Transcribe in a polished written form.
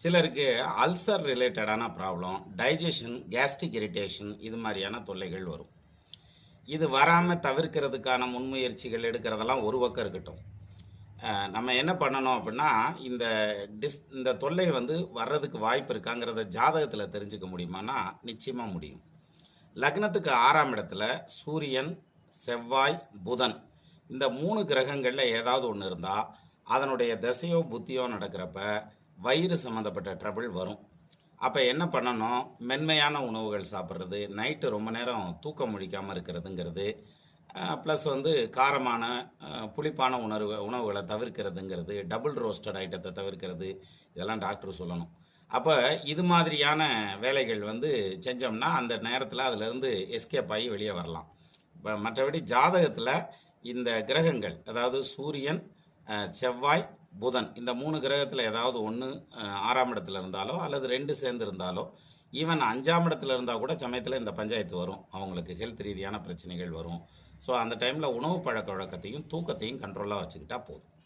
சிலருக்கு அல்சர் ரிலேட்டடான problem, digestion, gastric irritation இது மாரியான தொல்லைகள் வரும். இது வராம தவிர்க்கிறதுக்கான முன்முயற்சிகள் எடுக்கிறதெல்லாம் ஒரு பக்கம் இருக்கட்டும். நம்ம என்ன பண்ணணும் அப்டின்னா, இந்த இந்த தொல்லை வர்றதுக்கு வாய்ப்பு இருக்காங்கிறத ஜாதகத்தில தெரிஞ்சுக்க முடியுமான்னா, நிச்சயமா முடியும். லக்னத்துக்கு 6ஆம் இடத்துல சூரியன், செவ்வாய், புதன் இந்த 3 கிரகங்கள்ல ஏதாவது ஒண்ணு இருந்தா, அதனுடைய தசையோ, புத்தியோ நடக்கிறப்ப வயிறு சம்மந்தப்பட்ட ட்ரபிள் வரும். அப்ப என்ன பண்ணணும்? மென்மையான உணவுகள் சாப்பிடுறது, நைட்டு ரொம்ப நேரம் தூக்கம் முழிக்காம இருக்கிறதுங்கிறது, ப்ளஸ் காரமான, புளிப்பான உணவுகள தவிர்க்கிறதுங்கிறது, டபுள் ரோஸ்டட் ஐட்டத்த தவிர்க்கிறது, இதெல்லாம் டாக்டர் சொல்லணும். அப்ப இது மாதிரியான வேலைகள் செஞ்சோம்னா, அந்த நேரத்தில அதிலிருந்து எஸ்கேப் ஆகி வெளிய வரலாம். மற்றபடி ஜாதகத்தில இந்த கிரகங்கள், அதாவது சூரியன், செவ்வாய், புதன் இந்த 3 கிரகத்தில் ஏதாவது ஒன்று 6ஆம் இடத்துல இருந்தாலோ அல்லது 2 சேர்ந்து இருந்தாலோ, ஈவன் 5ஆம் இடத்துல இருந்தால் கூட சமயத்தில் இந்த பஞ்சாயத்து வரும். அவங்களுக்கு ஹெல்த் ரீதியான பிரச்சனைகள் வரும். ஸோ அந்த டைமில் உணவு பழக்க வழக்கத்தையும் தூக்கத்தையும் கண்ட்ரோலாக வச்சுக்கிட்டா போதும்.